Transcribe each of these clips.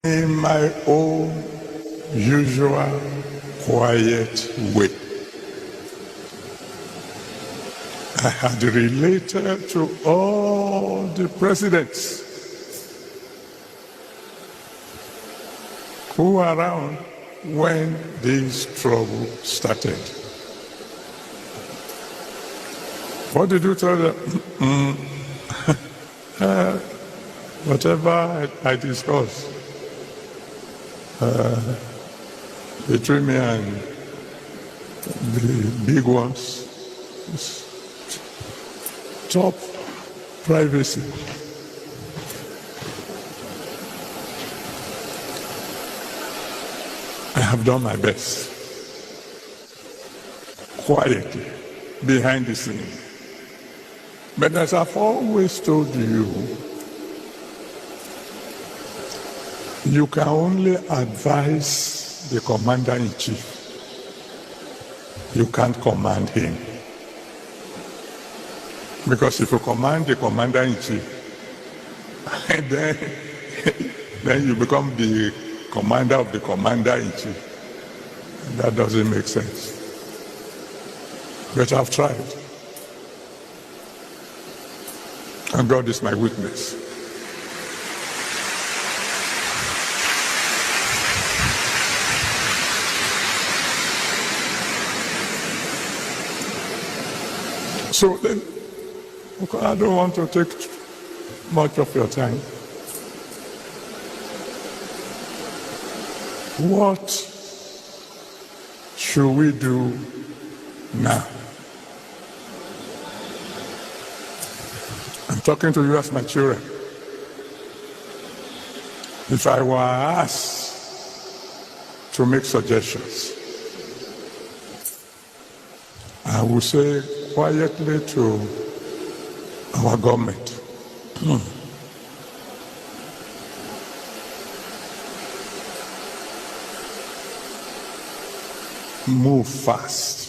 in my own usual quiet way. I had related to all the presidents who were around when this trouble started. What did you tell them? Whatever I discussed between me and the big ones, top privacy. I have done my best, quietly, behind the scenes. But as I've always told you, you can only advise the commander-in-chief. You can't command him. Because if you command the commander-in-chief, then you become the commander of the commander-in-chief. That doesn't make sense. But I've tried. And God is my witness. So then, I don't want to take much of your time. What should we do now? I'm talking to you as my children. If I were asked to make suggestions, I would say quietly to our government, move fast.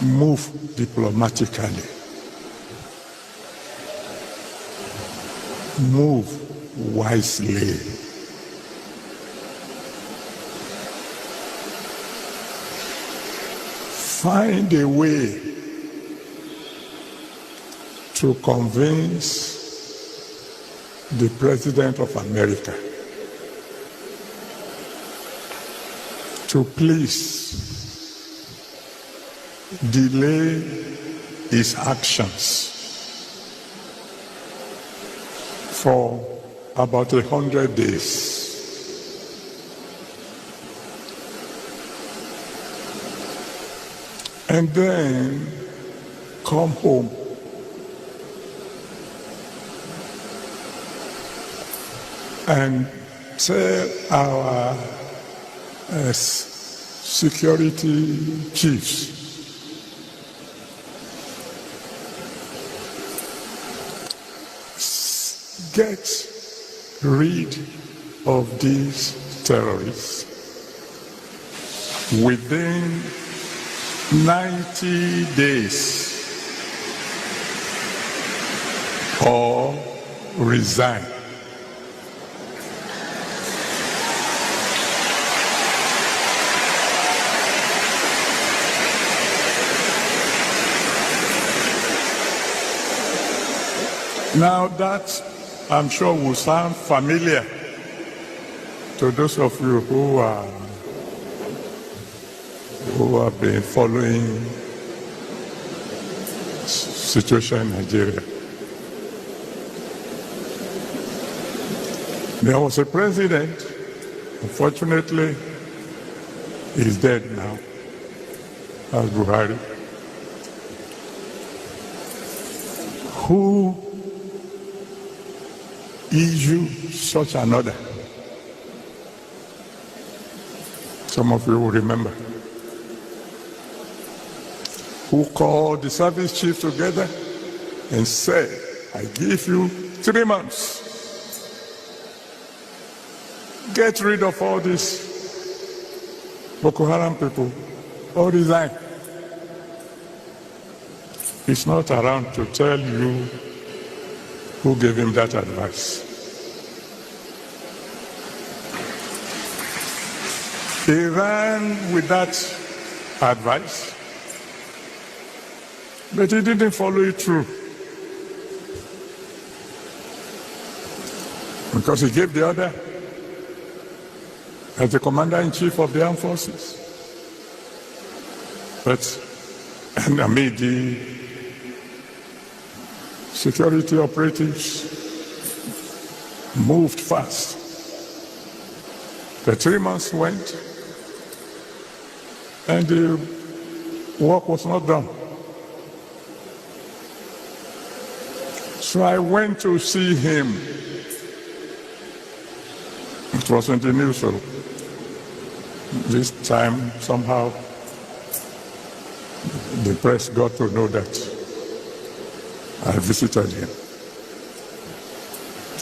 Move diplomatically. Move wisely. Find a way to convince the President of America to please delay his actions for about 100 days. And then come home. And tell our security chiefs get rid of these terrorists within 90 days or resign. Now that, I'm sure, will sound familiar to those of you who have been following the situation in Nigeria. There was a president, unfortunately, he's dead now, as Buhari, who issued such an order. Some of you will remember. Who called the service chief together and said, I give you 3 months. Get rid of all these Boko Haram people or resign. He's not around to tell you who gave him that advice. He ran with that advice, but he didn't follow it through. Because he gave the order as the commander-in-chief of the armed forces. But, the security operatives moved fast. The 3 months went, and the work was not done. So I went to see him. It was in the news, so this time somehow the press got to know that I visited him.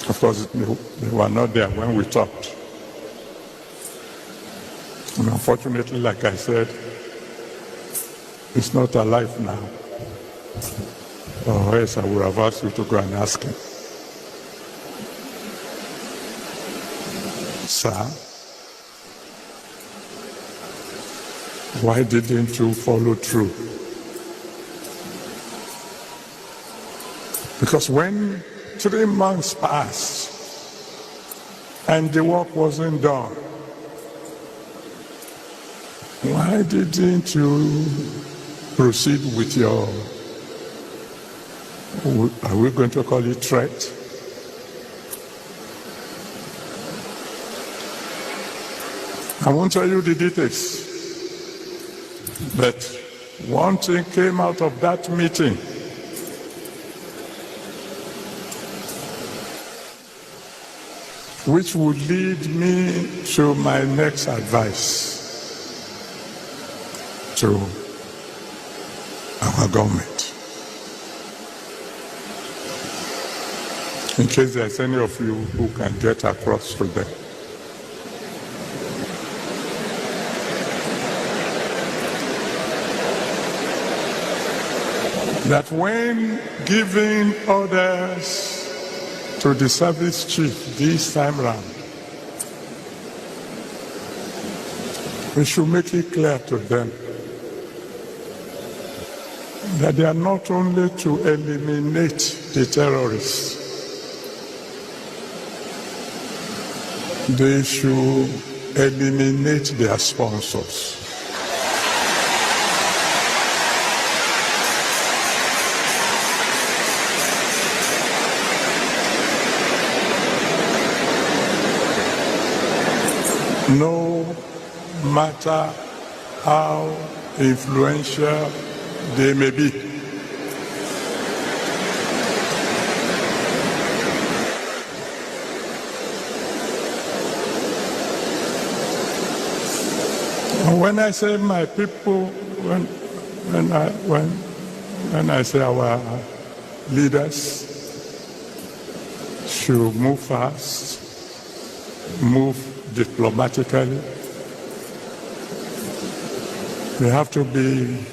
Of course, they were not there when we talked. And unfortunately, like I said, he's not alive now. Or else I would have asked you to go and ask him. Sir, why didn't you follow through? Because when 3 months passed and the work wasn't done, why didn't you proceed with your, are we going to call it threat? I won't tell you the details, but one thing came out of that meeting. Which would lead me to my next advice to our government. In case there's any of you who can get across to them. That when giving orders to the service chief this time round, we should make it clear to them that they are not only to eliminate the terrorists, they should eliminate their sponsors. No matter how influential they may be. When I say my people, when I say our leaders should move fast, move diplomatically, we have to be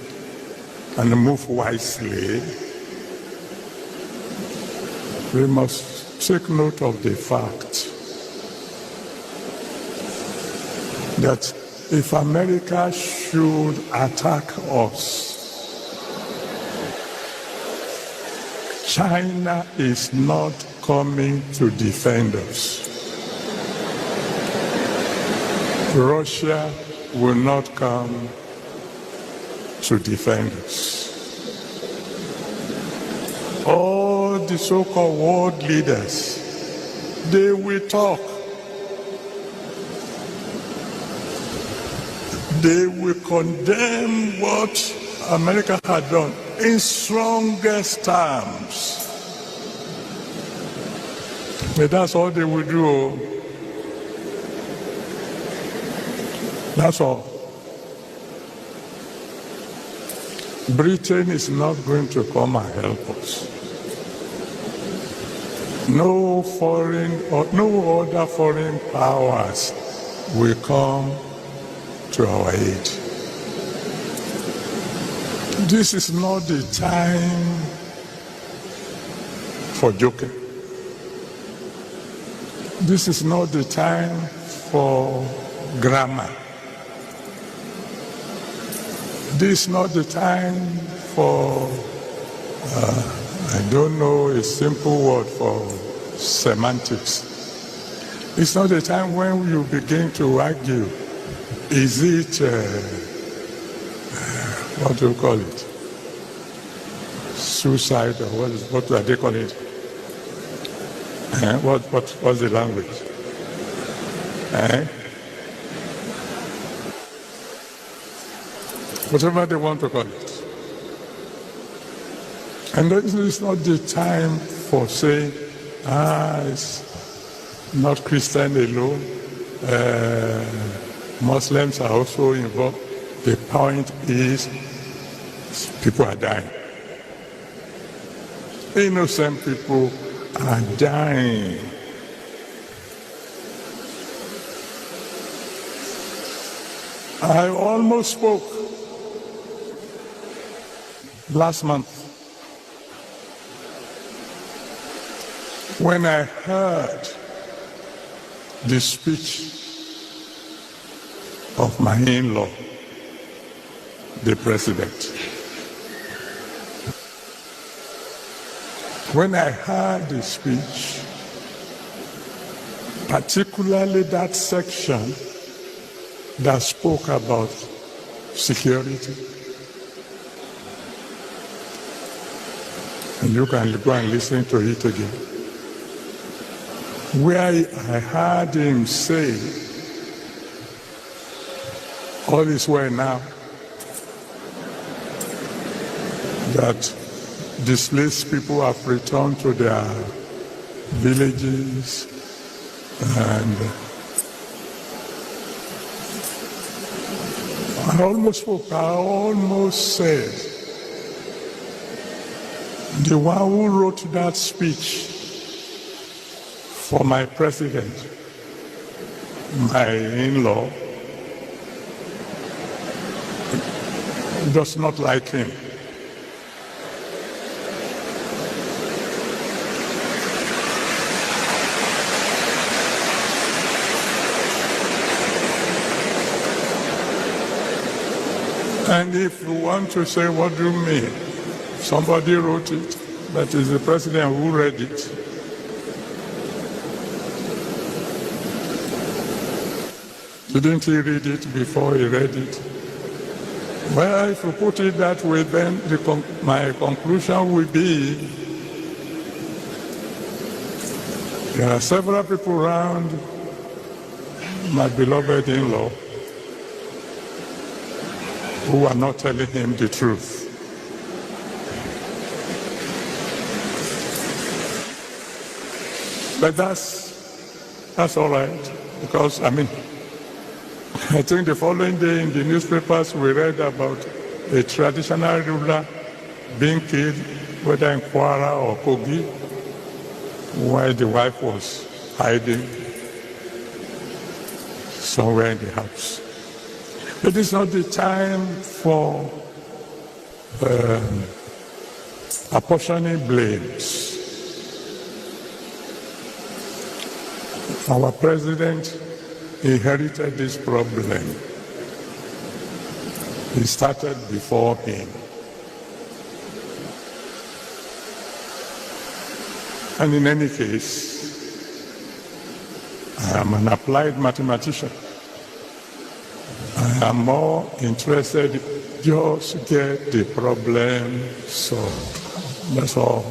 and move wisely. We must take note of the fact that if America should attack us, China is not coming to defend us. Russia will not come to defend us. All the so-called world leaders, they will talk. They will condemn what America had done in strongest terms. But that's all they will do. That's all. Britain is not going to come and help us. No foreign or no other foreign powers will come to our aid. This is not the time for joking. This is not the time for grammar. This is not the time for, I don't know a simple word for semantics. It's not the time when you begin to argue. Is it, what do you call it? Suicide, or what do they call it? What's the language? Whatever they want to call it. And this is not the time for saying, it's not Christian alone. Muslims are also involved. The point is, people are dying. Innocent people are dying. I almost spoke last month when I heard the speech of my in-law, the president. When I heard the speech, particularly that section that spoke about security, and you can go and listen to it again, where I heard him say, all is well now, that displaced people have returned to their villages, and I almost said, the one who wrote that speech for my president, my in-law, does not like him. And if you want to say, what do you mean? Somebody wrote it, but it's the president who read it. Didn't he read it before he read it? Well, if you put it that way, then my conclusion will be there are several people around my beloved in-law who are not telling him the truth. But that's all right, because, I think the following day in the newspapers we read about a traditional ruler being killed, whether in Kwara or Kogi, while the wife was hiding somewhere in the house. It is not the time for apportioning blames. Our president inherited this problem. It started before him. And in any case, I am an applied mathematician. I am more interested in just get the problem solved. That's all.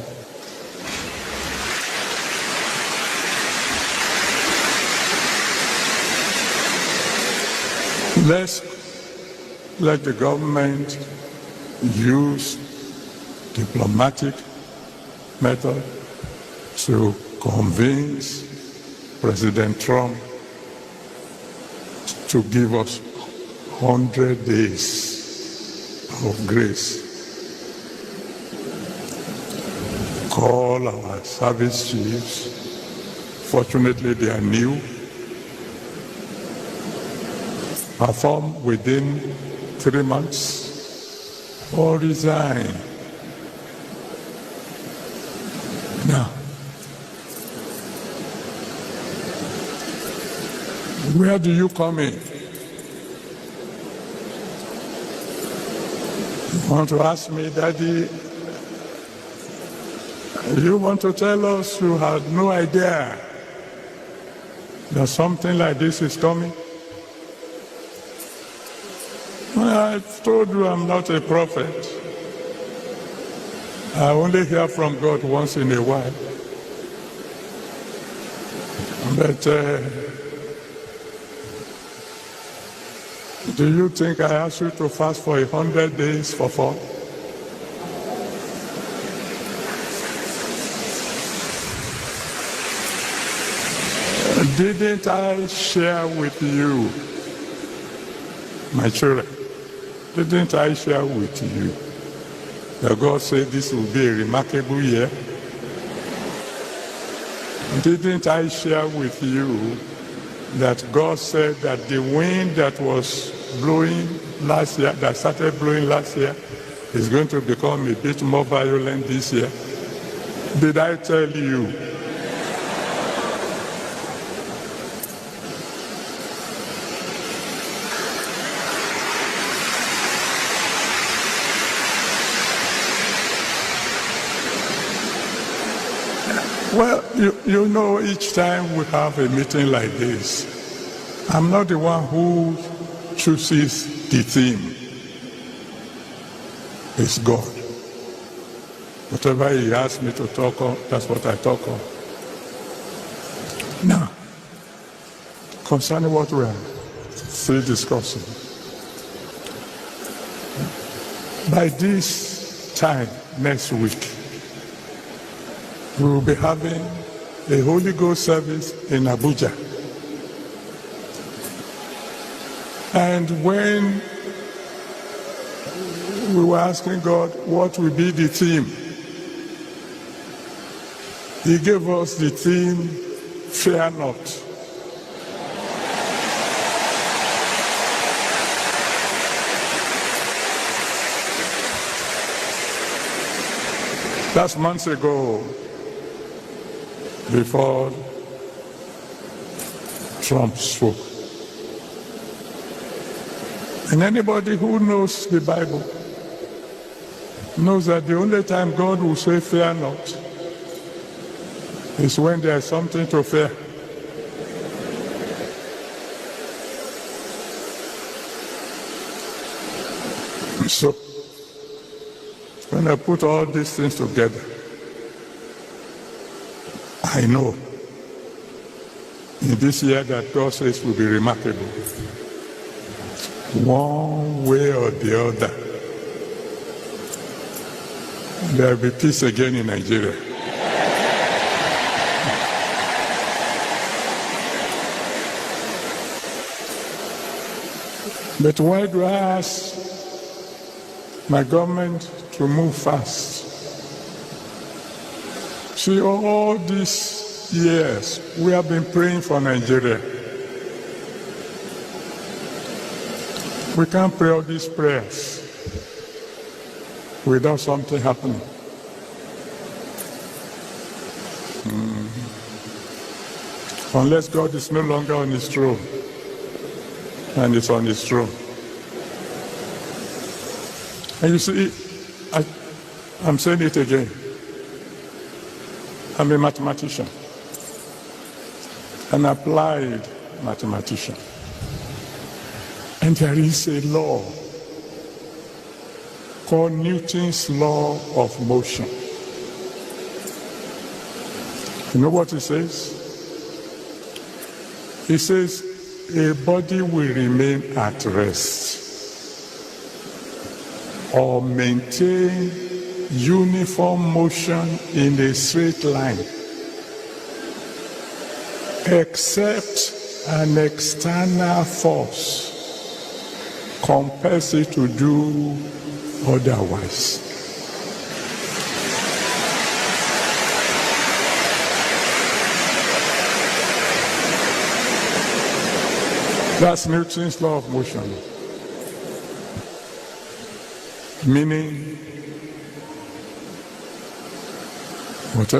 Let's let the government use diplomatic method to convince President Trump to give us 100 days of grace. Call our service chiefs. Fortunately, they are new. Perform within 3 months or resign. Now, where do you come in? You want to ask me, Daddy, you want to tell us you had no idea that something like this is coming? I've told you I'm not a prophet. I only hear from God once in a while. But do you think I asked you to fast for 100 days for fun? Didn't I share with you, my children? Didn't I share with you that God said this will be a remarkable year? Didn't I share with you that God said that the wind that was blowing last year, that started blowing last year, is going to become a bit more violent this year? Did I tell you? Well, you know, each time we have a meeting like this, I'm not the one who chooses the theme. It's God. Whatever He asks me to talk on, that's what I talk on. Now, concerning what we are still discussing, by this time next week, we will be having a Holy Ghost service in Abuja. And when we were asking God what will be the theme, He gave us the theme, Fear Not. That's months ago, before Trump spoke. And anybody who knows the Bible knows that the only time God will say fear not is when there's something to fear. So, when I put all these things together, I know in this year that God says will be remarkable. One way or the other, there will be peace again in Nigeria. But why do I ask my government to move fast? See, all these years, we have been praying for Nigeria. We can't pray all these prayers without something happening. Unless God is no longer on His throne, and is on His throne. And you see, I'm saying it again. I'm a mathematician, an applied mathematician. And there is a law called Newton's law of motion. You know what it says? It says a body will remain at rest or maintain uniform motion in a straight line, except an external force compels it to do otherwise. That's Newton's law of motion. meaning whatever